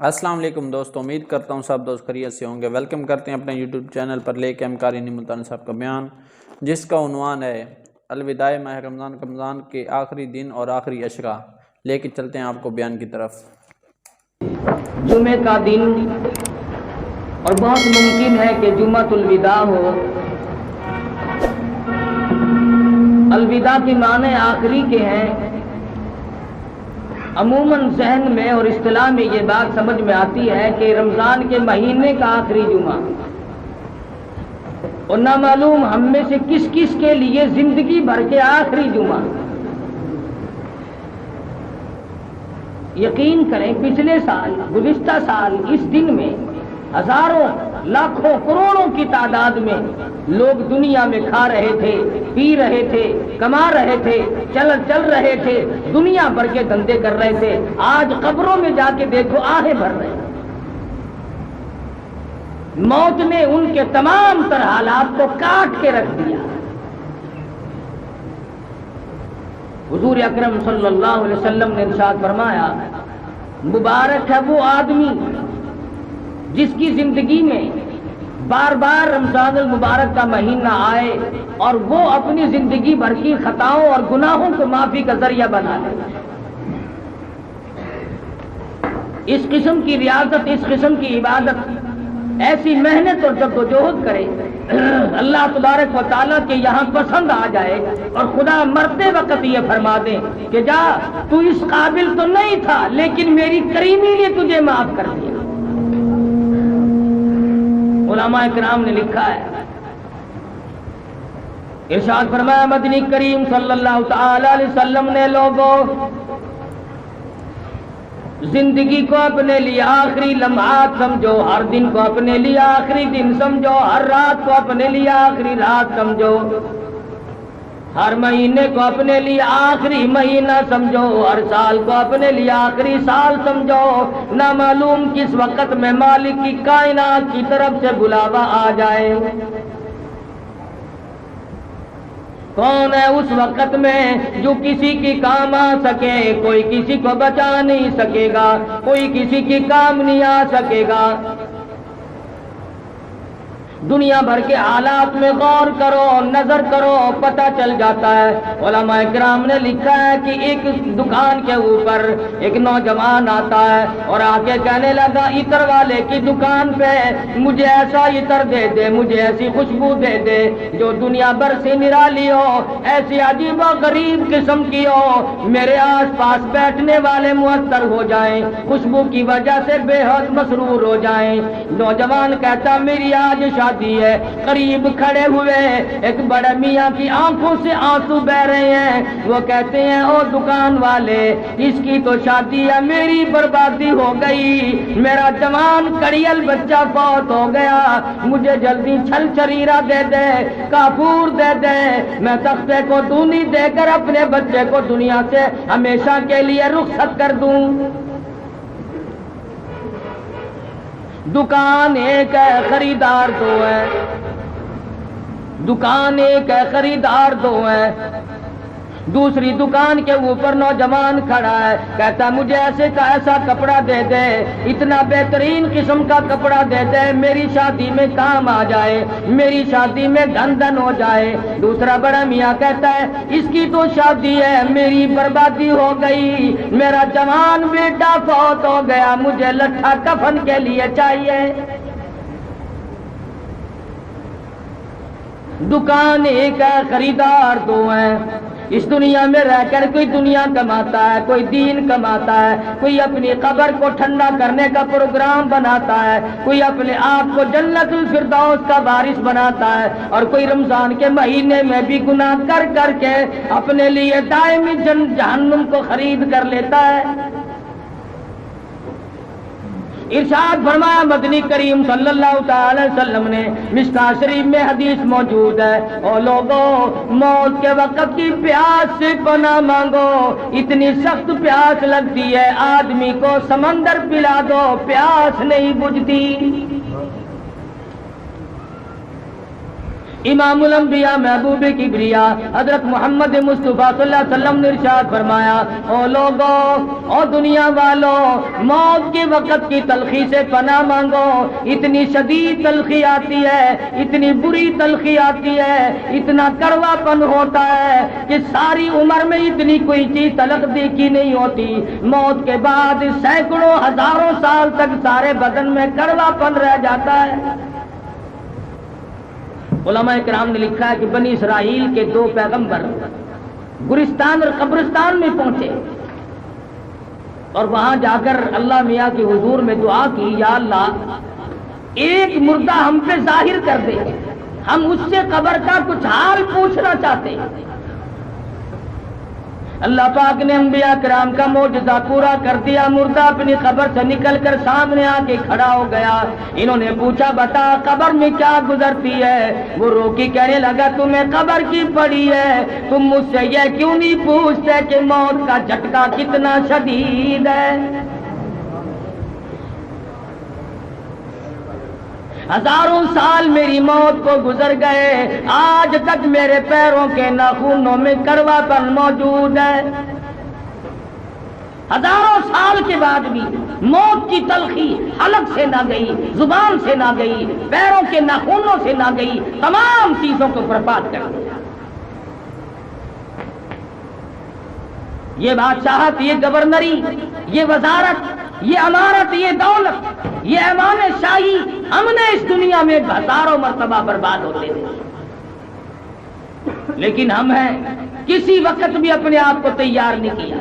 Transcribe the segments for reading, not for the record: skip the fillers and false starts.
السلام علیکم دوستو، امید کرتا ہوں سب دوست خیریت سے ہوں گے۔ ویلکم کرتے ہیں اپنے یوٹیوب چینل پر لے کے ہم قاری نعمتان صاحب کا بیان، جس کا عنوان ہے الوداع ماہ رمضان کے آخری دن اور آخری عشرہ۔ لے کے چلتے ہیں آپ کو بیان کی طرف۔ جمعے کا دن اور بہت ممکن ہے کہ جمعۃ الوداع ہو۔ الوداع کی معنی آخری کے ہیں۔ عموماً ذہن میں اور اصطلاح میں یہ بات سمجھ میں آتی ہے کہ رمضان کے مہینے کا آخری جمعہ، اور نہ معلوم ہم میں سے کس کس کے لیے زندگی بھر کے آخری جمعہ۔ یقین کریں پچھلے سال، گزشتہ سال اس دن میں ہزاروں، لاکھوں، کروڑوں کی تعداد میں لوگ دنیا میں کھا رہے تھے، پی رہے تھے، کما رہے تھے، چل رہے تھے، دنیا بھر کے دھندے کر رہے تھے۔ آج قبروں میں جا کے دیکھو آہیں بھر رہے ہیں۔ موت نے ان کے تمام تر حالات کو کاٹ کے رکھ دیا۔ حضور اکرم صلی اللہ علیہ وسلم نے ارشاد فرمایا، مبارک ہے وہ آدمی جس کی زندگی میں بار بار رمضان المبارک کا مہینہ آئے اور وہ اپنی زندگی بھر کی خطاؤں اور گناہوں کو معافی کا ذریعہ بنا لے۔ اس قسم کی ریاضت، اس قسم کی عبادت، ایسی محنت اور جدوجہد کرے، اللہ تبارک و تعالیٰ کے یہاں پسند آ جائے اور خدا مرتے وقت یہ فرما دے کہ جا، تو اس قابل تو نہیں تھا لیکن میری کریمی نے تجھے معاف کر دیا۔ علماء کرام نے لکھا ہے، ارشاد فرمایا مدنی کریم صلی اللہ تعالی علیہ وسلم نے لوگوں، زندگی کو اپنے لیے آخری لمحات سمجھو، ہر دن کو اپنے لیے آخری دن سمجھو، ہر رات کو اپنے لیے آخری رات سمجھو، ہر مہینے کو اپنے لیے آخری مہینہ سمجھو، ہر سال کو اپنے لیے آخری سال سمجھو۔ نہ معلوم کس وقت میں مالک کی کائنات کی طرف سے بلاوا آ جائے۔ کون ہے اس وقت میں جو کسی کی کام آ سکے؟ کوئی کسی کو بچا نہیں سکے گا، کوئی کسی کی کام نہیں آ سکے گا۔ دنیا بھر کے حالات میں غور کرو، نظر کرو، پتہ چل جاتا ہے۔ علماء کرام نے لکھا ہے کہ ایک دکان کے اوپر ایک نوجوان آتا ہے اور آ کے کہنے لگا، عطر والے کی دکان پہ مجھے ایسا عطر دے دے، مجھے ایسی خوشبو دے دے جو دنیا بھر سے نرالی ہو، ایسی عجیب و غریب قسم کی ہو، میرے آس پاس بیٹھنے والے معطر ہو جائیں، خوشبو کی وجہ سے بے حد مسرور ہو جائیں۔ نوجوان کہتا، میری آج شادی ہے۔ قریب کھڑے ہوئے ایک بڑے میاں کی آنکھوں سے آنسو بہ رہے ہیں۔ وہ کہتے ہیں، او دکان والے، اس کی تو شادی ہے، میری بربادی ہو گئی، میرا جوان کڑیل بچہ فوت ہو گیا، مجھے جلدی چھل چریرا دے دے، کافور دے دے، میں تختے کو دونی دے کر اپنے بچے کو دنیا سے ہمیشہ کے لیے رخصت کر دوں۔ دکان ایک ہے، خریدار دو ہے، دکان ایک ہے، خریدار دو ہے۔ دوسری دکان کے اوپر نوجوان کھڑا ہے، کہتا مجھے ایسے کا ایسا کپڑا دے دے، اتنا بہترین قسم کا کپڑا دے دے، میری شادی میں کام آ جائے، میری شادی میں دھن دھن ہو جائے۔ دوسرا بڑا میاں کہتا ہے، اس کی تو شادی ہے، میری بربادی ہو گئی، میرا جوان بیٹا فوت ہو گیا، مجھے لٹھا کفن کے لیے چاہیے۔ دکان ایک ہے، خریدار دو ہیں۔ اس دنیا میں رہ کر کوئی دنیا کماتا ہے، کوئی دین کماتا ہے، کوئی اپنی قبر کو ٹھنڈا کرنے کا پروگرام بناتا ہے، کوئی اپنے آپ کو جنت الفردوس کا وارث بناتا ہے، اور کوئی رمضان کے مہینے میں بھی گناہ کر کر کے اپنے لیے دائمی جہنم کو خرید کر لیتا ہے۔ ارشاد فرمایا مدنی کریم صلی اللہ تعالی وسلم نے، مشکاہ شریف میں حدیث موجود ہے، او لوگوں، موت کے وقت کی پیاس سے پناہ مانگو، اتنی سخت پیاس لگتی ہے آدمی کو سمندر پلا دو پیاس نہیں بجھتی۔ امام الانبیاء محبوب کبریا حضرت محمد مصطفیٰ صلی اللہ علیہ وسلم نے ارشاد فرمایا، او لوگوں، او دنیا والوں، موت کے وقت کی تلخی سے پناہ مانگو۔ اتنی شدید تلخی آتی ہے، اتنی بری تلخی آتی ہے، اتنا کڑوا پن ہوتا ہے کہ ساری عمر میں اتنی کوئی چیز تلخ دیکھی نہیں ہوتی۔ موت کے بعد سینکڑوں ہزاروں سال تک سارے بدن میں کڑوا پن رہ جاتا ہے۔ علماء کرام نے لکھا ہے کہ بنی اسرائیل کے 2 پیغمبر گورستان اور قبرستان میں پہنچے اور وہاں جا کر اللہ میاں کے حضور میں دعا کی، یا اللہ ایک مردہ ہم پہ ظاہر کر دے، ہم اس سے قبر کا کچھ حال پوچھنا چاہتے ہیں۔ اللہ پاک نے انبیاء کرام کا معجزہ پورا کر دیا۔ مردہ اپنی قبر سے نکل کر سامنے آ کے کھڑا ہو گیا۔ انہوں نے پوچھا، بتا قبر میں کیا گزرتی ہے؟ وہ رو کے کہنے لگا، تمہیں قبر کی پڑی ہے، تم مجھ سے یہ کیوں نہیں پوچھتے کہ موت کا جھٹکا کتنا شدید ہے؟ ہزاروں سال میری موت کو گزر گئے، آج تک میرے پیروں کے ناخنوں میں کڑوا پن موجود ہے۔ ہزاروں سال کے بعد بھی موت کی تلخی حلق سے نہ گئی، زبان سے نہ گئی، پیروں کے ناخنوں سے نہ گئی، تمام چیزوں کو برباد کر دیا۔ یہ بادشاہت، یہ گورنری، یہ وزارت، یہ امارت، یہ دولت، یہ ایمان شاہی ہم نے اس دنیا میں ہزاروں مرتبہ برباد ہوتے تھے، لیکن ہم ہیں کسی وقت بھی اپنے آپ کو تیار نہیں کیا۔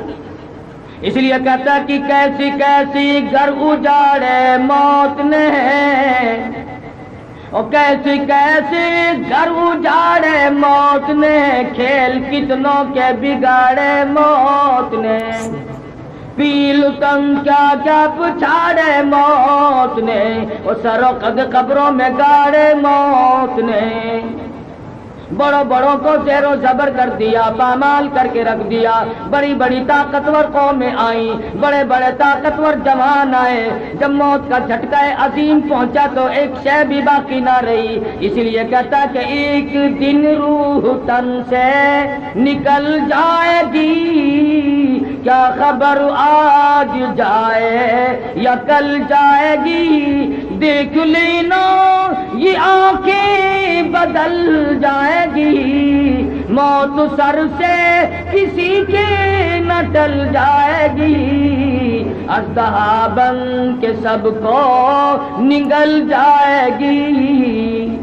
اس لیے کہتا کہ کیسی کیسی گھر اجاڑے موت نے، اور کیسی کیسی گھر اجاڑے موت نے، کھیل کتنوں کے بگاڑے موت نے، پیل تن کیا کیا پچھاڑے موت نے، اور سر و قد قبروں میں گاڑے موت نے، بڑوں بڑوں کو زیر و زبر کر دیا، پامال کر کے رکھ دیا۔ بڑی بڑی طاقتور قومیں آئیں، بڑے بڑے طاقتور جوان آئے، جب موت کا جھٹکا عظیم پہنچا تو ایک شے بھی باقی نہ رہی۔ اس لیے کہتا کہ ایک دن روح تن سے نکل جائے گی، کیا خبر آج جائے یا کل جائے گی، دیکھ لینا یہ آنکھیں بدل جائے گی، موت سر سے کسی کے نہ ٹل جائے گی، اژدہا بن کے سب کو نگل جائے گی۔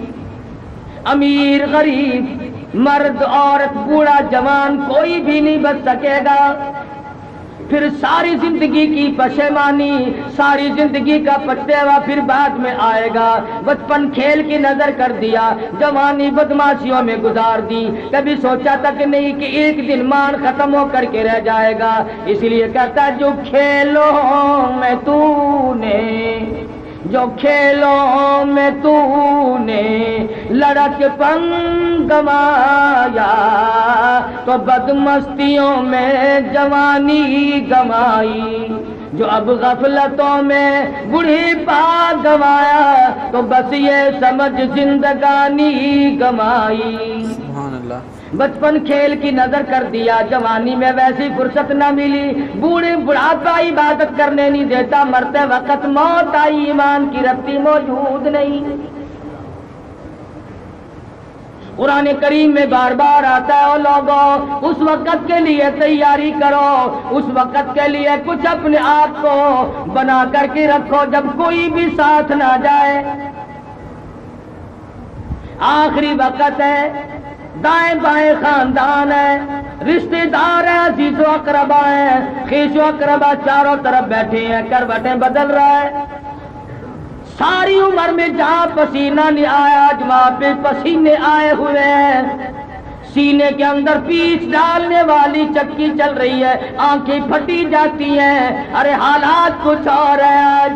امیر غریب، مرد عورت، بوڑھا جوان، کوئی بھی نہیں بچ سکے گا۔ پھر ساری زندگی کی پشیمانی، ساری زندگی کا پچھتاوا پھر بعد میں آئے گا۔ بچپن کھیل کی نظر کر دیا، جوانی بدماشیوں میں گزار دی، کبھی سوچا تک نہیں کہ ایک دن مان ختم ہو کر کے رہ جائے گا۔ اس لیے کہتا جو کھیلوں میں تو نے، جو کھیلوں میں تو نے لڑک پن گوایا، تو بدمستیوں میں جوانی گوائی، جو اب غفلتوں میں بوڑھی پا گوایا، تو بس یہ سمجھ زندگانی گوائی۔ سبحان اللہ۔ بچپن کھیل کی نظر کر دیا، جوانی میں ویسی فرصت نہ ملی، بوڑھے بڑھاپا عبادت کرنے نہیں دیتا، مرتے وقت موت آئی، ایمان کی رتی موجود نہیں۔ قرآن کریم میں بار بار آتا ہے، او لوگوں اس وقت کے لیے تیاری کرو، اس وقت کے لیے کچھ اپنے آپ کو بنا کر کے رکھو جب کوئی بھی ساتھ نہ جائے۔ آخری وقت ہے، دائیں بائیں خاندان ہے، رشتہ دار ہے، عزیز و اقربا ہے، خیش و اقربا چاروں طرف بیٹھے ہیں، کروٹیں بدل رہا ہے۔ ساری عمر میں جہاں پسینہ نہیں آیا، آج وہاں پہ پسینے آئے ہوئے ہیں، سینے کے اندر پیس ڈالنے والی چکی چل رہی ہے، آنکھیں پھٹی جاتی ہیں۔ ارے حالات کچھ اور ہے، آج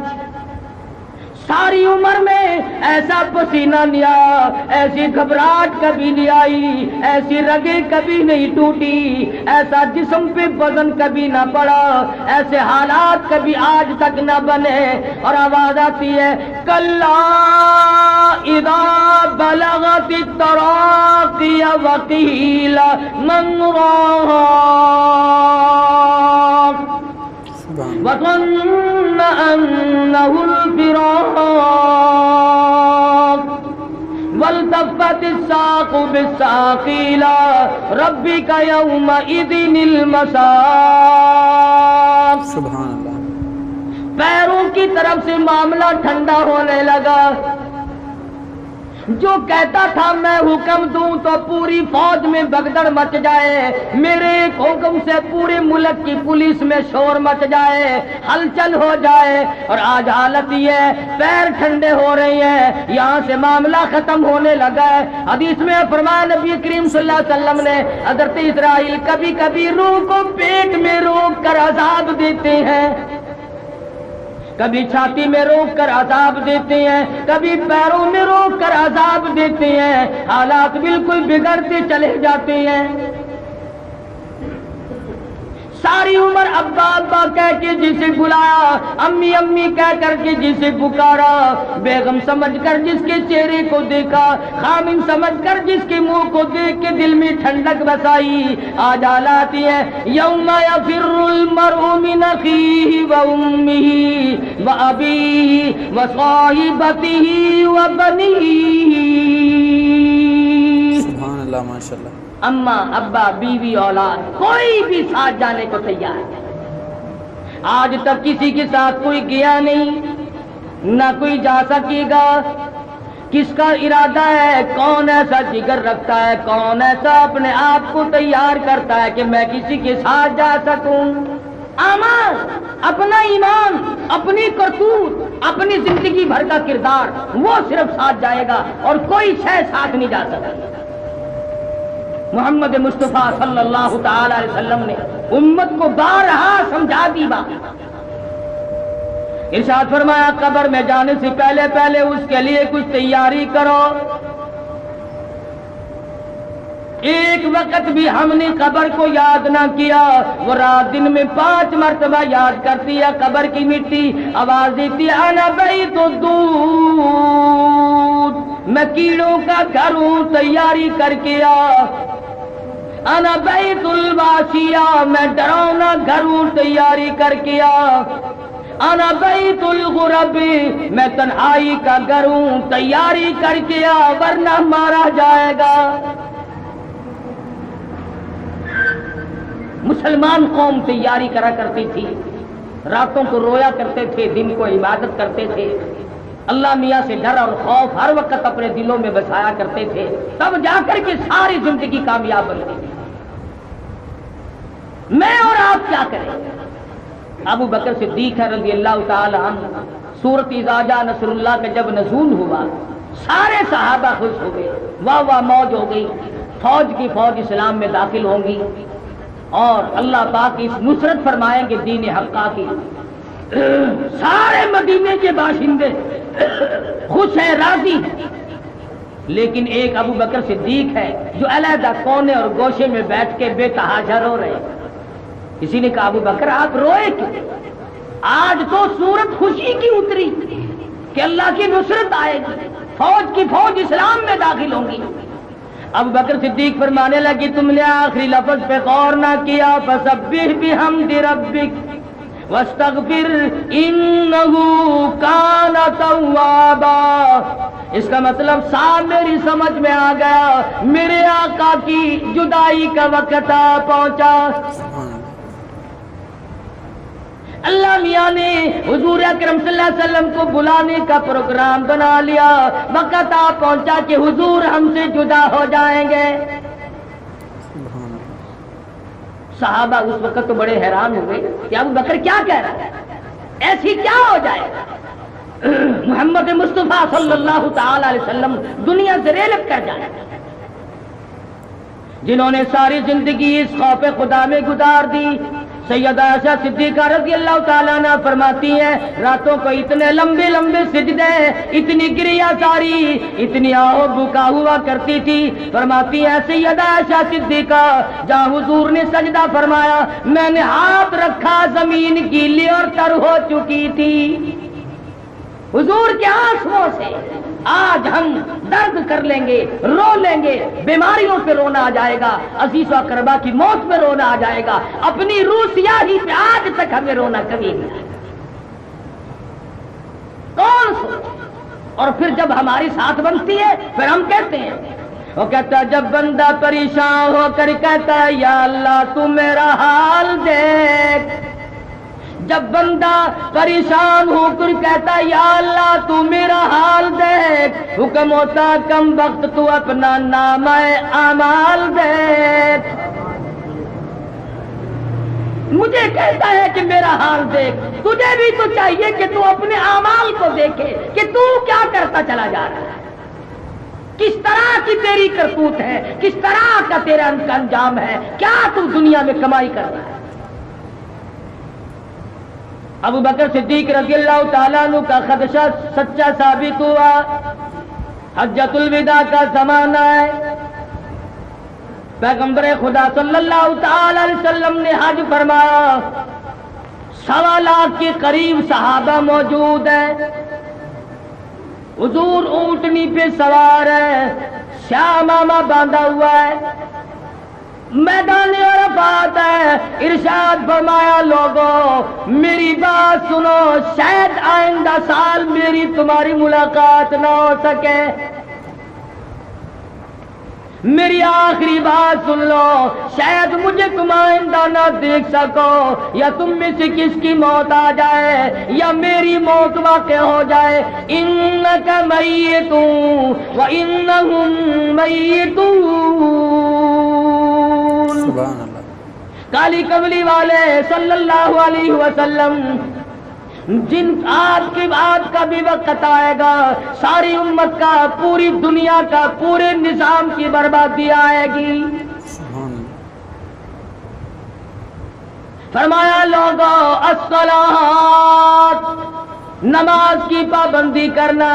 ساری عمر میں ایسا پسینہ نہیں آیا، ایسی گھبراہٹ کبھی نہیں آئی، ایسی رگیں کبھی نہیں ٹوٹی، ایسا جسم پہ وزن کبھی نہ پڑا، ایسے حالات کبھی آج تک نہ بنے۔ اور آواز آتی ہے کلا اذا بلغت التراقی وقیل من راق وظن انه الفراق والتفت الساق بالساق الى ربك يومئذ المساق۔ سبحان اللہ۔ پیروں کی طرف سے معاملہ ٹھنڈا ہونے لگا۔ جو کہتا تھا میں حکم دوں تو پوری فوج میں بگدڑ مچ جائے، میرے ایک حکم سے پورے ملک کی پولیس میں شور مچ جائے، ہلچل ہو جائے، اور آج حالت یہ ہے پیر ٹھنڈے ہو رہے ہیں، یہاں سے معاملہ ختم ہونے لگا ہے۔ حدیث میں فرمایا نبی کریم صلی اللہ علیہ وسلم نے حضرت اسرائیل کبھی کبھی روح کو پیٹ میں روک کر عذاب دیتے ہیں، کبھی چھاتی میں روک کر عذاب دیتے ہیں، کبھی پیروں میں روک کر عذاب دیتے ہیں، حالات بالکل بگڑتے چلے جاتے ہیں۔ ساری عمر ابا ابا کہہ کے جسے بلایا، امی امی کہہ کر کے جسے پکارا، بیگم سمجھ کر جس کے چہرے کو دیکھا، خامن سمجھ کر جس کے منہ کو دیکھ کے دل میں ٹھنڈک بسائی، آج حالات ہے یوم یفر المرء من اخیہ وامہ وابیہ وصاحبتہ وبنیہ۔ سبحان اللہ، ماشاء اللہ۔ اماں ابا بیوی اولاد کوئی بھی ساتھ جانے کو تیار ہے۔ آج تک کسی کے ساتھ کوئی گیا نہیں، نہ کوئی جا سکے گا۔ کس کا ارادہ ہے؟ کون ایسا جگر رکھتا ہے؟ کون ایسا اپنے آپ کو تیار کرتا ہے کہ میں کسی کے ساتھ جا سکوں؟ اعمال، اپنا ایمان، اپنی کرتوت، اپنی زندگی بھر کا کردار، وہ صرف ساتھ جائے گا اور کوئی شے ساتھ نہیں جا سکتا۔ محمد مصطفیٰ صلی اللہ تعالی علیہ وسلم نے امت کو بارہا سمجھا دی بات۔ ارشاد فرمایا قبر میں جانے سے پہلے پہلے اس کے لیے کچھ تیاری کرو۔ ایک وقت بھی ہم نے قبر کو یاد نہ کیا، وہ رات دن میں 5 مرتبہ یاد کرتی ہے قبر کی مٹی، آواز دیتی ہے انا بیت الدود، میں کیڑوں کا گھر ہوں تیاری کر کے آ، انا بیت الواشیہ، میں ڈراؤنا گھر ہوں تیاری کر کے آ، انا بیت الغرب، میں تنہائی کا گھر ہوں تیاری کر کے آ ورنہ مارا جائے گا۔ مسلمان قوم تیاری کرا کرتی تھی، راتوں کو رویا کرتے تھے، دن کو عبادت کرتے تھے، اللہ میاں سے ڈر اور خوف ہر وقت اپنے دلوں میں بسایا کرتے تھے، تب جا کر کے ساری زندگی کامیاب بنتی تھی۔ میں اور آپ کیا کریں؟ ابو بکر صدیق رضی اللہ تعالی عنہ، سورۃ اذا جاء نصر اللہ کا جب نزول ہوا، سارے صحابہ خوش ہو گئے، واہ واہ موج ہو گئی، فوج کی فوج اسلام میں داخل ہوں گی اور اللہ پاک اس نصرت فرمائیں گے دین حقہ کی۔ سارے مدینے کے باشندے خوش ہیں، راضی ہیں، لیکن ایک ابو بکر صدیق ہے جو علیحدہ کونے اور گوشے میں بیٹھ کے بے تحاشا رو رہے ہیں۔ کسی نے کہا ابو بکر آپ روئے کیوں؟ آج تو صورت خوشی کی اتری کہ اللہ کی نصرت آئے گی، فوج کی فوج اسلام میں داخل ہوں گی۔ ابو بکر صدیق فرمانے لگی تم نے آخری لفظ پہ غور نہ کیا، فسبح بحمد ربک واستغفر انہ کان توابا۔ اس کا مطلب صاحب میری سمجھ میں آ گیا، میرے آقا کی جدائی کا وقت آ پہنچا۔ اللہ میاں نے حضور اکرم صلی اللہ علیہ وسلم کو بلانے کا پروگرام بنا لیا، وقت آ پہنچا کہ حضور ہم سے جدا ہو جائیں گے۔ صحابہ اس وقت تو بڑے حیران ہوئے کہ ابو بکر کیا کہہ رہا ہے، ایسی کیا ہو جائے؟ محمد مصطفیٰ صلی اللہ تعالی علیہ وسلم دنیا سے ریلت کر جائے، جنہوں نے ساری زندگی اس خوف خدا میں گزار دی، سیدہ عائشہ صدیقہ رضی اللہ تعالیٰ عنہ فرماتی ہیں راتوں کو اتنے لمبے لمبے سجدے، اتنی گریا ساری، اتنی آہو بکا ہوا کرتی تھی۔ فرماتی ہیں سیدہ عائشہ صدیقہ جہاں حضور نے سجدہ فرمایا میں نے ہاتھ رکھا زمین گیلی اور تر ہو چکی تھی۔ حضور کے آنسوؤں سے آج ہم درد کر لیں گے، رو لیں گے، بیماریوں پہ رونا آ جائے گا، عزیز و اقربا کی موت پہ رونا آ جائے گا، اپنی روح سیاہی پہ آج تک ہمیں رونا کبھی نہیں آیا۔ کون سوچے؟ اور پھر جب ہماری ساتھ بنتی ہے پھر ہم کہتے ہیں، وہ کہتا ہے جب بندہ پریشان ہو کر کہتا ہے یا اللہ تو میرا حال دیکھ، جب بندہ پریشان ہو کر کہتا یا اللہ تو میرا حال دیکھ، حکم ہوتا کم وقت تو اپنا نامہ اعمال دیکھ۔ مجھے کہتا ہے کہ میرا حال دیکھ، تجھے بھی تو چاہیے کہ تو اپنے اعمال کو دیکھے کہ تو کیا کرتا چلا جا رہا ہے، کس طرح کی تیری کرتوت ہے، کس طرح کا تیرا انجام ہے، کیا تو دنیا میں کمائی کر رہا ہے۔ ابو بکر صدیق رضی اللہ تعالیٰ عنہ کا خدشہ سچا ثابت ہوا۔ حجۃ الوداع کا زمانہ ہے، پیغمبر خدا صلی اللہ تعالی علیہ وسلم نے حج فرمایا، 1.25 لاکھ کے قریب صحابہ موجود ہیں، حضور اونٹنی پہ سوار ہے، سیاہ امامہ باندھا ہوا ہے، میدان عرفات ہے، ارشاد فرمایا لوگوں میری بات سنو، شاید آئندہ سال میری تمہاری ملاقات نہ ہو سکے، میری آخری بات سن لو، شاید مجھے تم آئندہ نہ دیکھ سکو، یا تم میں سے کس کی موت آ جائے یا میری موت واقع ہو جائے، انک میت وانہم میتون۔ سبحان اللہ۔ کالی کملی والے صلی اللہ علیہ وسلم جن آج کے بعد کا بھی وقت آئے گا، ساری امت کا، پوری دنیا کا، پورے نظام کی بربادی آئے گی۔ فرمایا لوگوں الصلاۃ، نماز کی پابندی کرنا،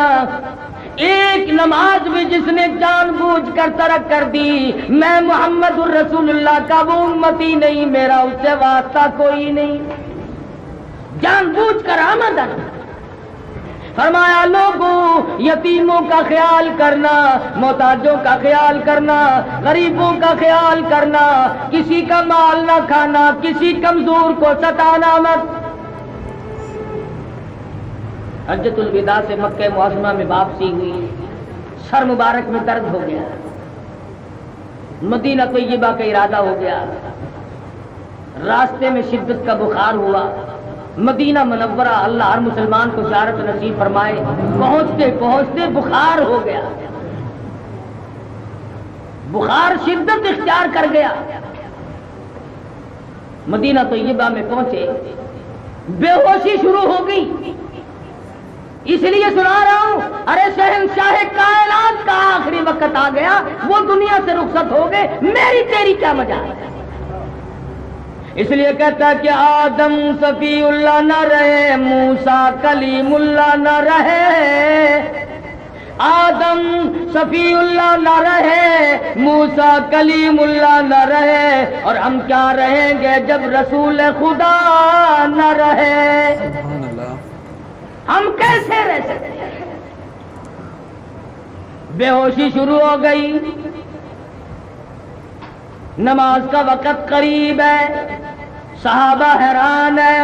ایک نماز بھی جس نے جان بوجھ کر ترک کر دی، میں محمد الرسول اللہ کا وہ امتی نہیں، میرا اس سے واسطہ کوئی نہیں، جان بوجھ کر آمدن۔ فرمایا لوگوں یتیموں کا خیال کرنا، محتاجوں کا خیال کرنا، غریبوں کا خیال کرنا، کسی کا مال نہ کھانا، کسی کمزور کو ستانا مت۔ حجۃ الوداع سے مکہ معظمہ میں واپسی ہوئی، سر مبارک میں درد ہو گیا، مدینہ طیبہ کا ارادہ ہو گیا، راستے میں شدت کا بخار ہوا، مدینہ منورہ اللہ ہر مسلمان کو زیارت نصیب فرمائے، پہنچتے پہنچتے بخار ہو گیا، بخار شدت اختیار کر گیا، مدینہ طیبہ میں پہنچے، بے ہوشی شروع ہو گئی، اس لیے سنا رہا ہوں، ارے شہنشاہ کائنات کا آخری وقت آ گیا، وہ دنیا سے رخصت ہو گئے، میری تیری کیا مجال ہے۔ اس لیے کہتا کہ آدم صفی اللہ نہ رہے، موسیٰ کلیم اللہ نہ رہے، آدم صفی اللہ نہ رہے، موسیٰ کلیم اللہ نہ رہے، اور ہم کیا رہیں گے جب رسول خدا نہ رہے، ہم کیسے رہ سکتے ہیں۔ بے ہوشی شروع ہو گئی، نماز کا وقت قریب ہے، صحابہ حیران ہے،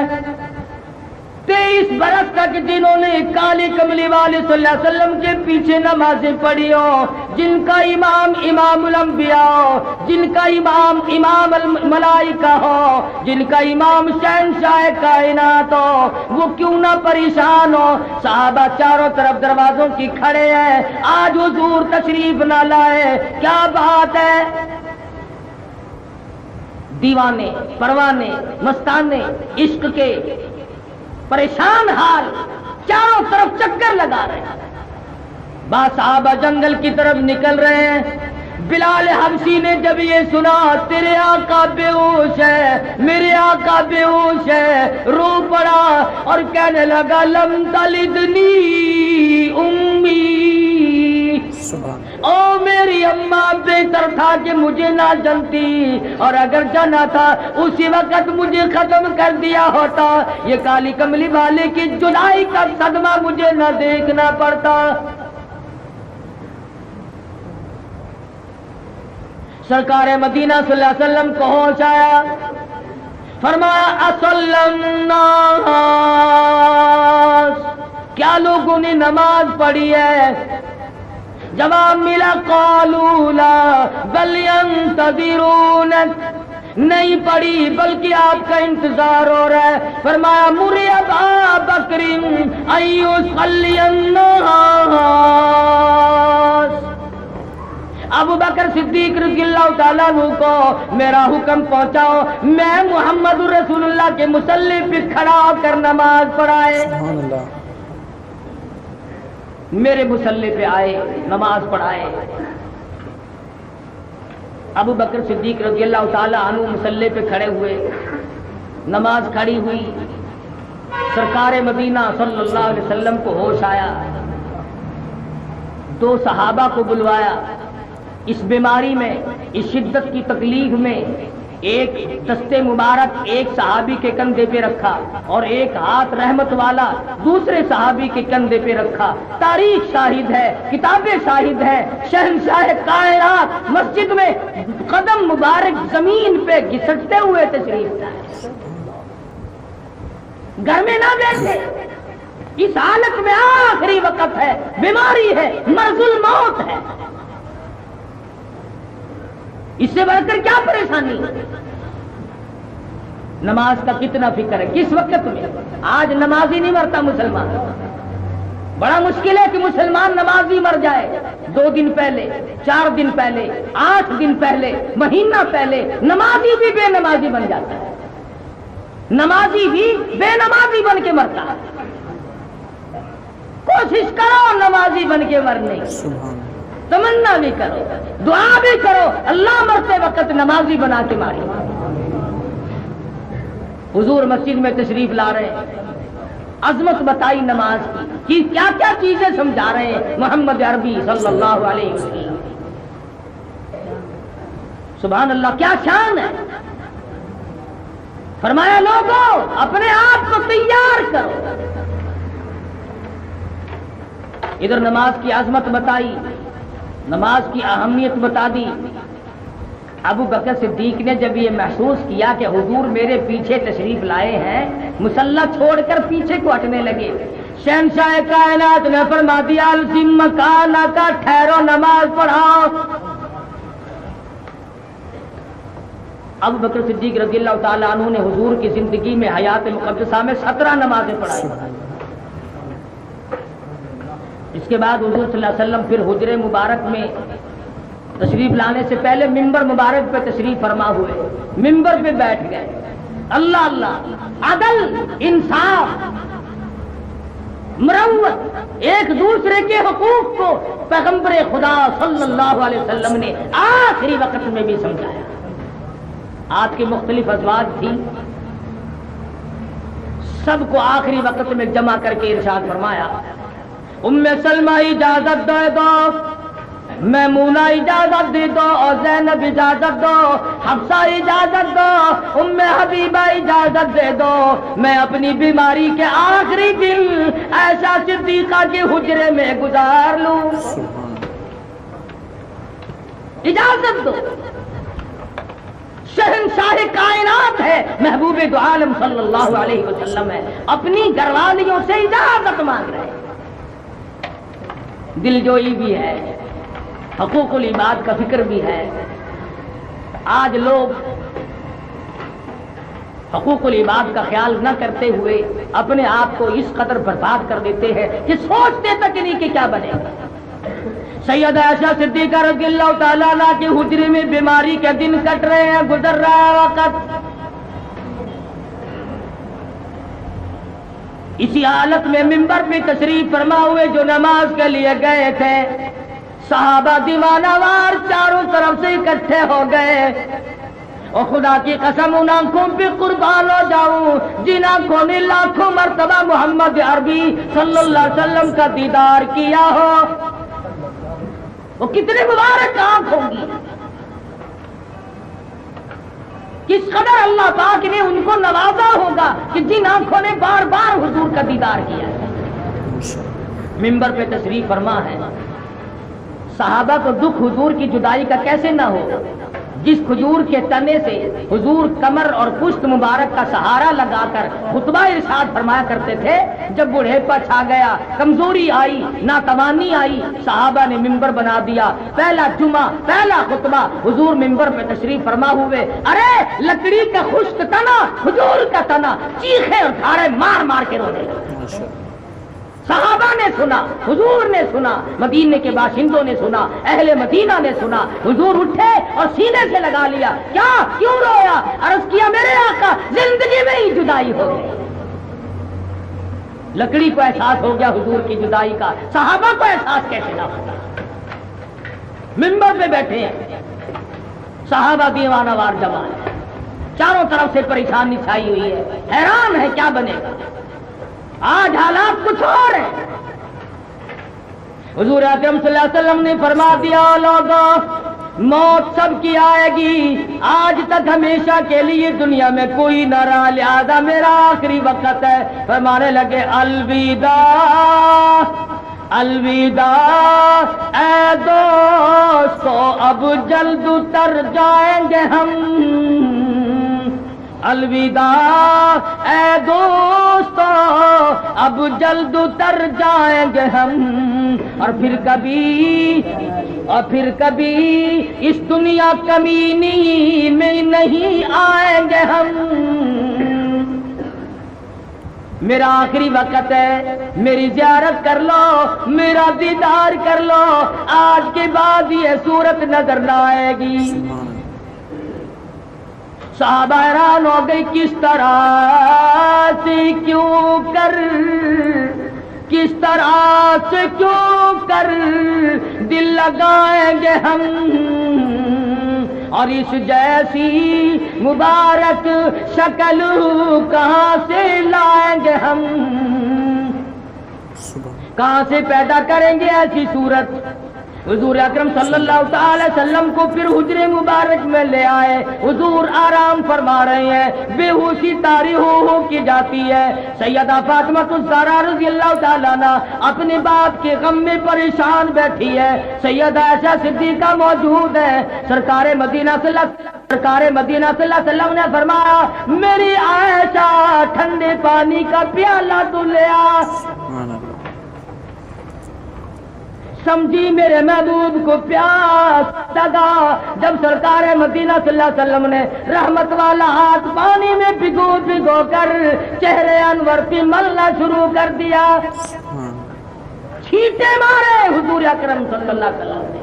23 برس تک جنہوں نے کالی کملی والے صلی اللہ علیہ وسلم کے پیچھے نمازیں پڑھی ہو، جن کا امام امام الانبیاء ہو، جن کا امام امام الملائکہ ہو، جن کا امام شہنشاہ کائنات ہو، وہ کیوں نہ پریشان ہو۔ صحابہ چاروں طرف دروازوں کی کھڑے ہیں، آج حضور تشریف نہ لائے، کیا بات ہے۔ دیوانے، پروانے، مستانے، عشق کے پریشان حال چاروں طرف چکر لگا رہے ہیں، با صحابہ جنگل کی طرف نکل رہے ہیں، بلال حبشی نے جب یہ سنا تیرے آقا بے ہوش ہے، میرے آقا بے ہوش ہے، رو پڑا اور کہنے لگا لم تلدنی امی، او میری اماں بہتر تھا کہ مجھے نہ جنتی، اور اگر جانا تھا اسی وقت مجھے ختم کر دیا ہوتا، یہ کالی کملی والے کی جدائی کا صدمہ مجھے نہ دیکھنا پڑتا۔ سرکار مدینہ صلی اللہ علیہ وسلم کو ہوش آیا، فرمایا اصلی الناس، کیا لوگوں نے نماز پڑھی ہے؟ جواب ملا قالوا لا بل ينتظرونك، نہیں پڑھی بلکہ آپ کا انتظار ہو رہا ہے۔ فرمایا مر ابا بکر ان يصلي الناس، ابو بکر صدیق رضی اللہ تعالیٰ عنہ کو میرا حکم پہنچاؤ، میں محمد رسول اللہ کے مصلی پہ کھڑا ہو کر نماز پڑھائے۔ سبحان اللہ۔ میرے مصلی پہ آئے، نماز پڑھائے۔ ابو بکر صدیق رضی اللہ تعالیٰ عنہ مصلی پہ کھڑے ہوئے، نماز کھڑی ہوئی، سرکار مدینہ صلی اللہ علیہ وسلم کو ہوش آیا، دو صحابہ کو بلوایا۔ اس بیماری میں، اس شدت کی تکلیف میں ایک دستے مبارک ایک صحابی کے کندھے پہ رکھا اور ایک ہاتھ رحمت والا دوسرے صحابی کے کندھے پہ رکھا۔ تاریخ شاہد ہے، کتابیں شاہد ہے، شہنشاہ کائنات مسجد میں قدم مبارک زمین پہ گھسٹتے ہوئے تشریف لائے، گھر میں نہ بیٹھے، اس حالت میں آخری وقت ہے، بیماری ہے، مرض الموت ہے، اس سے بڑھ کر کیا پریشانی؟ نماز کا کتنا فکر ہے کس وقت میں؟ آج نمازی نہیں مرتا مسلمان، بڑا مشکل ہے کہ مسلمان نمازی مر جائے۔ 2 دن پہلے، 4 دن پہلے، 8 دن پہلے، مہینہ پہلے نمازی بھی بے نمازی بن جاتا ہے، نمازی بھی بے نمازی بن کے مرتا ہے۔ کوشش کرو نمازی بن کے مرنے کی، تمنا بھی کرو، دعا بھی کرو، اللہ مرتے وقت نمازی بنا کے ماری۔ حضور مسجد میں تشریف لا رہے ہیں، عظمت بتائی نماز کی، کیا کیا چیزیں سمجھا رہے ہیں محمد عربی صلی اللہ علیہ وسلم۔ سبحان اللہ، کیا شان ہے۔ فرمایا لوگوں اپنے آپ کو تیار کرو۔ ادھر نماز کی عظمت بتائی، نماز کی اہمیت بتا دی۔ ابو بکر صدیق نے جب یہ محسوس کیا کہ حضور میرے پیچھے تشریف لائے ہیں، مصلی چھوڑ کر پیچھے کو ہٹنے لگے۔ شہنشاہ کائنات نے فرما دیا الزم مکانک، ٹھہرو نماز پڑھاؤ۔ ابو بکر صدیق رضی اللہ تعالیٰ عنہ نے حضور کی زندگی میں حیات مقدسہ میں 17 نمازیں پڑھائی۔ اس کے بعد حضور صلی اللہ علیہ وسلم پھر حجرے مبارک میں تشریف لانے سے پہلے ممبر مبارک پہ تشریف فرما ہوئے، ممبر پہ بیٹھ گئے۔ اللہ اللہ، عدل، انصاف، مروت، ایک دوسرے کے حقوق کو پیغمبر خدا صلی اللہ علیہ وسلم نے آخری وقت میں بھی سمجھایا۔ آج کے مختلف ازواج تھی، سب کو آخری وقت میں جمع کر کے ارشاد فرمایا ام سلمہ اجازت دے دو، میمونہ اجازت دے دو، اور زینب اجازت دو، حفصہ اجازت دو، ام حبیبہ اجازت دے دو، میں اپنی بیماری کے آخری دن ایسا صدیقہ کے حجرے میں گزار لوں، اجازت دو۔ شہنشاہ کائنات ہے، محبوب دو عالم صلی اللہ علیہ وسلم ہے، اپنی گھر والیوں سے اجازت مانگ رہے ہیں۔ دل جوئی بھی ہے، حقوق العباد کا فکر بھی ہے۔ آج لوگ حقوق العباد کا خیال نہ کرتے ہوئے اپنے آپ کو اس قدر برباد کر دیتے ہیں کہ سوچتے تک نہیں کہ کیا بنے گا۔ سیدہ عائشہ صدیقہ رضی اللہ تعالیٰ عنہ کے حجرے میں بیماری کے دن کٹ رہے ہیں، گزر رہا ہے وقت۔ اسی حالت میں منبر پہ تشریف فرما ہوئے جو نماز کے لیے گئے تھے، صحابہ دیوانوار چاروں طرف سے اکٹھے ہو گئے، اور خدا کی قسم ان آنکھوں پہ قربان ہو جاؤں جن آنکھوں نے لاکھوں مرتبہ محمد عربی صلی اللہ علیہ وسلم کا دیدار کیا ہو، وہ کتنے مبارک آنکھ ہوں گی، کس قدر اللہ پاک نے ان کو نوازا ہوگا کہ جن آنکھوں نے بار بار حضور کا دیدار کیا ہے۔ منبر پہ تشریف فرما ہے، صحابہ کو دکھ حضور کی جدائی کا کیسے نہ ہو، جس کھجور کے تنے سے حضور کمر اور پشت مبارک کا سہارا لگا کر خطبہ ارشاد فرمایا کرتے تھے، جب بڑھیپا چھا گیا، کمزوری آئی، ناتوانی آئی، صحابہ نے منبر بنا دیا، پہلا جمعہ پہلا خطبہ حضور منبر پہ تشریف فرما ہوئے، ارے لکڑی کا خشک تنا، حضور کا تنا، چیخے اور دھاڑے مار مار کے رونے لگے۔ صحابہ نے سنا، حضور نے سنا، مدینے کے باشندوں نے سنا، اہل مدینہ نے سنا، حضور اٹھے اور سینے سے لگا لیا، کیا کیوں رویا؟ عرض کیا میرے آقا زندگی میں ہی جدائی ہو گئی۔ لکڑی کو احساس ہو گیا حضور کی جدائی کا، صحابہ کو احساس کیسے نہ ہوگا؟ منبر پہ بیٹھے ہیں صحابہ دیوانہ وار جمع ہے، چاروں طرف سے پریشانی چھائی ہوئی ہے، حیران ہے کیا بنے گا۔ آج حالات کچھ اور ہیں۔ حضور اکرم صلی اللہ علیہ وسلم نے فرما دیا، لوگوں موت سب کی آئے گی، آج تک ہمیشہ کے لیے دنیا میں کوئی نہ رہا، لہذا میرا آخری وقت ہے۔ فرمانے لگے الوداع الوداع اے دوستو اب جلد اتر جائیں گے ہم، الوداع اے دوستو اب جلد اتر جائیں گے ہم، اور پھر کبھی اس دنیا کمینی میں نہیں آئیں گے ہم۔ میرا آخری وقت ہے، میری زیارت کر لو، میرا دیدار کر لو، آج کے بعد یہ صورت نظر نہ آئے گی۔ صحابہ حیران ہو گئی، کس طرح سے کیوں کر دل لگائیں گے ہم، اور اس جیسی مبارک شکل کہاں سے لائیں گے ہم، کہاں سے پیدا کریں گے ایسی صورت۔ حضور اکرم صلی اللہ تعالی وسلم کو پھر حجرے مبارک میں لے آئے، حضور آرام فرما رہے ہیں، بے ہوشی طاری ہو کی جاتی ہے۔ سیدہ فاطمہ الزہرا رضی اللہ تعالیٰ عنہ اپنے باپ کے غم میں پریشان بیٹھی ہے، سیدہ عائشہ صدیقہ موجود ہے۔ سرکار مدینہ صلی اللہ علیہ وسلم نے فرمایا، میری عائشہ ٹھنڈے پانی کا پیالہ تو لے آ۔ سمجھی میرے محبوب کو پیاس لگا، جب سرکار مدینہ صلی اللہ علیہ وسلم نے رحمت والا ہاتھ پانی میں بھگو کر چہرے انور پہ ملنا شروع کر دیا، چھینٹے مارے حضور اکرم صلی اللہ علیہ وسلم نے۔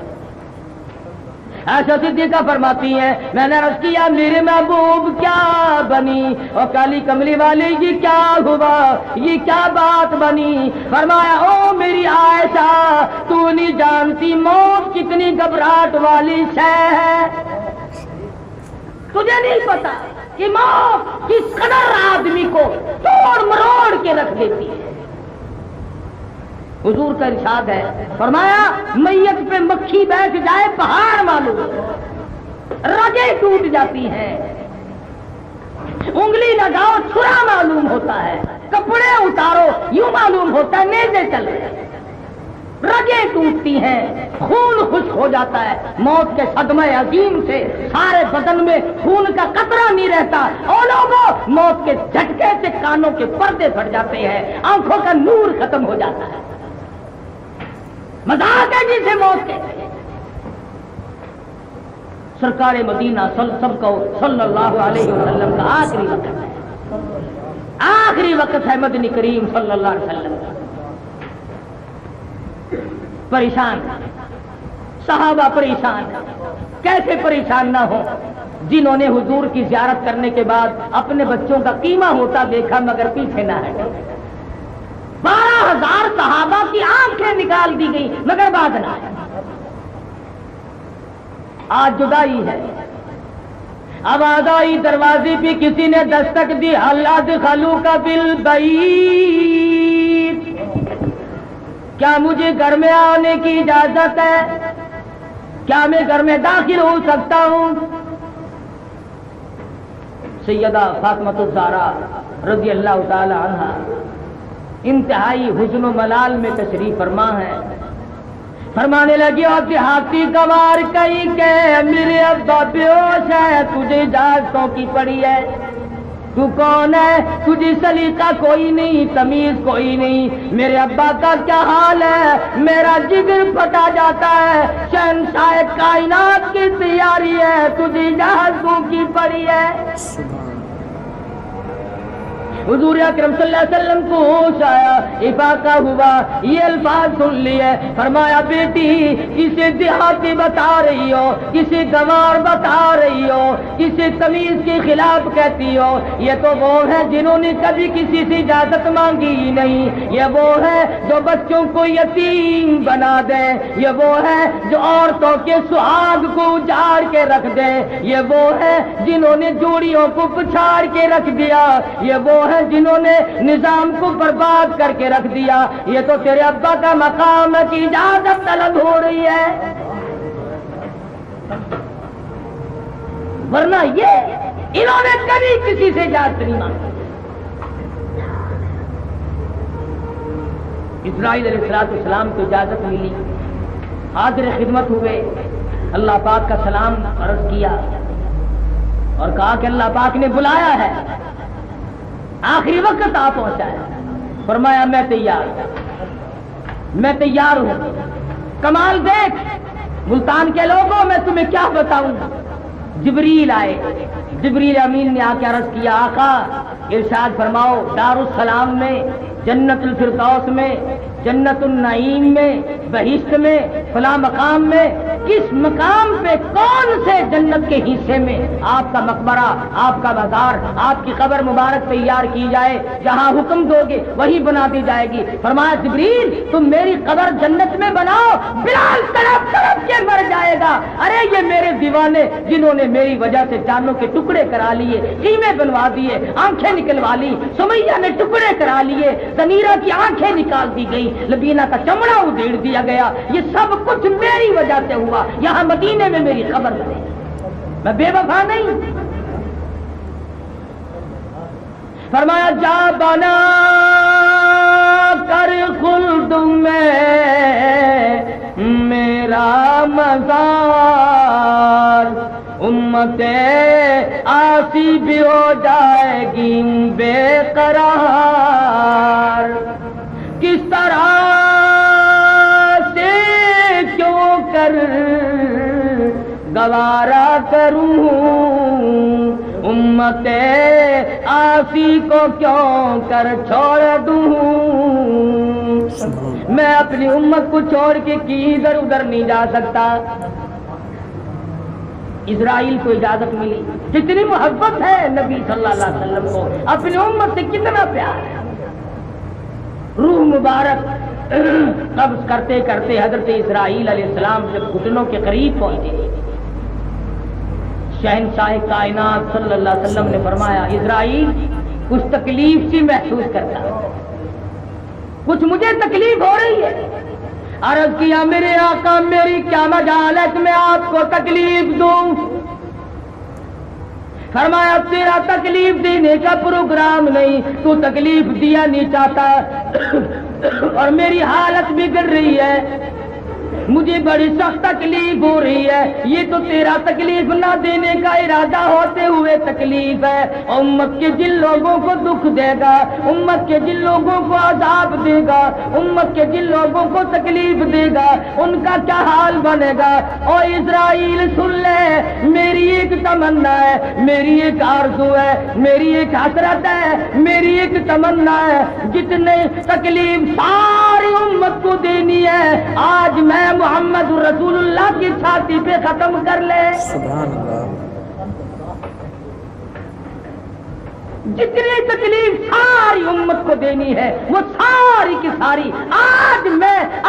عائشہ صدیقہ فرماتی ہیں، میں نے عرض کیا میرے محبوب کیا بنی، اور کالی کملی والی یہ کیا ہوا، یہ کیا بات بنی؟ فرمایا، او میری عائشہ تو نہیں جانتی موت کتنی گھبراہٹ والی شے ہے، تجھے نہیں پتا کہ موت کس قدر آدمی کو توڑ مروڑ کے رکھ دیتی ہے۔ حضور کا ارشاد ہے، فرمایا میت پہ مکھی بیٹھ جائے پہاڑ معلوم، رگیں ٹوٹ جاتی ہیں، انگلی لگاؤ چھرا معلوم ہوتا ہے، کپڑے اتارو یوں معلوم ہوتا ہے نیزے چل رہے ہیں، رگیں ٹوٹتی ہیں، خون خشک ہو جاتا ہے، موت کے صدمے عظیم سے سارے بدن میں خون کا قطرہ نہیں رہتا، اور لوگوں موت کے جھٹکے سے کانوں کے پردے پھٹ جاتے ہیں، آنکھوں کا نور ختم ہو جاتا ہے، مذاق ہے جسے موت کہتے ہیں۔ سرکار مدینہ صلی اللہ علیہ وسلم کا آخری وقت ہے، آخری وقت ہے مدنی کریم صلی اللہ علیہ وسلم کا۔ پریشان صحابہ پریشان، کیسے پریشان نہ ہو جنہوں نے حضور کی زیارت کرنے کے بعد اپنے بچوں کا قیمہ ہوتا دیکھا مگر پیچھے نہ ہٹے۔ 12,000 صحابہ کی آنکھیں نکال دی گئی مگر بات نہ آئی۔ آج جدائی ہے. آواز آئی دروازے پہ کسی نے دستک دی، ہل ادخلوک بالبیت، کیا مجھے گھر میں آنے کی اجازت ہے؟ کیا میں گھر میں داخل ہو سکتا ہوں؟ سیدہ فاطمہ الزہرا رضی اللہ تعالی عنہا انتہائی حزن و ملال میں تشریف فرما ہے. فرمانے لگی اور دیہاتی گوار کہیں کہ میرے ابا بیہوش ہے، تجھے اجازتوں کی پڑی ہے، تو کون ہے؟ تجھے سلیقہ کوئی نہیں، تمیز کوئی نہیں. میرے ابا کا کیا حال ہے؟ میرا جگر پھٹا جاتا ہے. شہنشاہ کائنات کی تیاری ہے، تجھے اجازتوں کی پڑی ہے. حضور اکرم صلی اللہ علیہ وسلم کو ہوش آیا، افاقہ ہوا، یہ الفاظ سن لیے. فرمایا بیٹی کسی دیہاتی بتا رہی ہو، کسی گوار بتا رہی ہو، کسی تمیز کے خلاف کہتی ہو. یہ تو وہ ہے جنہوں نے کبھی کسی سے اجازت مانگی ہی نہیں. یہ وہ ہے جو بچوں کو یتیم بنا دے. یہ وہ ہے جو عورتوں کے سہاگ کو اجاڑ کے رکھ دے. یہ وہ ہے جنہوں نے جوڑیوں کو پچھاڑ کے رکھ دیا. یہ وہ ہے جنہوں نے نظام کو برباد کر کے رکھ دیا. یہ تو تیرے ابا کا مقام ہے کہ اجازت طلب ہو رہی ہے، ورنہ یہ انہوں نے کبھی کسی سے اجازت نہیں مانگی. اسرائیل علیہ السلام کو اجازت ملی، حاضر خدمت ہوئے، اللہ پاک کا سلام عرض کیا اور کہا کہ اللہ پاک نے بلایا ہے، آخری وقت آ پہنچا ہے. فرمایا میں تیار ہوں. کمال دیکھ ملتان کے لوگوں، میں تمہیں کیا بتاؤں. جبریل آئے، جبریل امین نے آ کے عرض کیا آقا ارشاد فرماؤ دارالسلام میں، جنت الفردوس میں، جنت النعیم میں، بہشت میں، فلاں مقام میں، کس مقام پہ کون سے جنت کے حصے میں آپ کا مقبرہ، آپ کا مزار، آپ کی قبر مبارک تیار کی جائے، جہاں حکم دو گے وہی بنا دی جائے گی. فرمایا جبریل تم میری قبر جنت میں بناؤ، بلال تڑپ تڑپ کے مر جائے گا. ارے یہ میرے دیوانے جنہوں نے میری وجہ سے جانوں کے ٹکڑے کرا لیے، خیمے بنوا دیے، آنکھیں نکلوا لی، سمیہ نے ٹکڑے کرا لیے، زنیرہ کی آنکھیں نکال دی گئی، لبینہ کا چمڑا ادھیڑ دیا گیا، یہ سب کچھ میری وجہ سے ہوا. یہاں مدینے میں میری خبر بنے، میں بے وفا نہیں. فرمایا جا بنا کر خلد میں میرا مزار، امت آسی بھی ہو جائے گی بے قرار. کس طرح سے کیوں کر گوارا کروں، امت آسی کو کیوں کر چھوڑ دوں. میں اپنی امت کو چھوڑ کے ادھر ادھر نہیں جا سکتا. اسرائیل کو اجازت ملی. کتنی محبت ہے نبی صلی اللہ علیہ وسلم کو، اپنی امت سے کتنا پیار ہے. روح مبارک قبض کرتے کرتے حضرت اسرائیل علیہ السلام جب گھٹنوں کے قریب پہنچے، شہنشاہ کائنات صلی اللہ علیہ وسلم نے فرمایا اسرائیل کچھ تکلیف سی محسوس کرتا ہے، کچھ مجھے تکلیف ہو رہی ہے. عرض کیا میرے آقا میری کیا مجال ہے کہ میں آپ کو تکلیف دوں. فرمایا تیرا تکلیف دینے کا پروگرام نہیں، تو تکلیف دیا نہیں چاہتا اور میری حالت بگڑ رہی ہے، مجھے بڑی سخت تکلیف ہو رہی ہے. یہ تو تیرا تکلیف نہ دینے کا ارادہ ہوتے ہوئے تکلیف ہے. امت کے جن لوگوں کو دکھ دے گا، امت کے جن لوگوں کو عذاب دے گا، امت کے جن لوگوں کو تکلیف دے گا، ان کا کیا حال بنے گا. اور اسرائیل سن لے، میری ایک تمنا ہے، میری ایک آرزو ہے، میری ایک حسرت ہے، میری ایک تمنا ہے. جتنے تکلیف ساری امت کو دینی ہے آج میں محمد رسول اللہ کی چھاتی پہ ختم کر لے. سبحان اللہ. جتنی تکلیف ساری امت کو دینی ہے وہ ساری کی ساری آج میں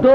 2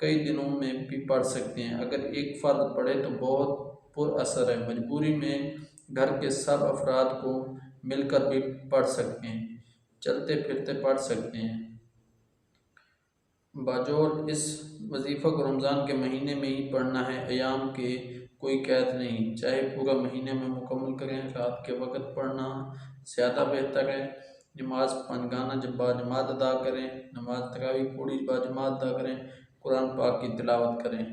کئی دنوں میں بھی پڑھ سکتے ہیں۔ اگر ایک فرد پڑھے تو بہت پر اثر ہے۔ مجبوری میں گھر کے سب افراد کو مل کر بھی پڑھ سکتے ہیں، چلتے پھرتے پڑھ سکتے ہیں۔ باجوڑ اس وظیفہ کو رمضان کے مہینے میں ہی پڑھنا ہے، ایام کے کوئی قید نہیں، چاہے پورا مہینے میں مکمل کریں۔ رات کے وقت پڑھنا زیادہ بہتر ہے۔ نماز پنجگانہ جب باجماعت ادا کریں، نماز تراویح پوری باجماعت ادا کریں، قرآن پاک کی تلاوت کریں۔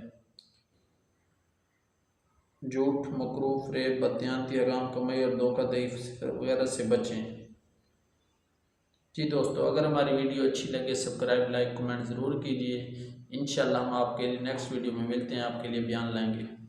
جھوٹ، مکروہ، فریب، بددیانتی، حرام کمائی اور دھوکہ دہی وغیرہ سے بچیں۔ جی دوستو، اگر ہماری ویڈیو اچھی لگے سبسکرائب، لائک، کمنٹ ضرور کیجیے۔ انشاءاللہ ہم آپ کے لیے نیکسٹ ویڈیو میں ملتے ہیں، آپ کے لیے بیان لائیں گے۔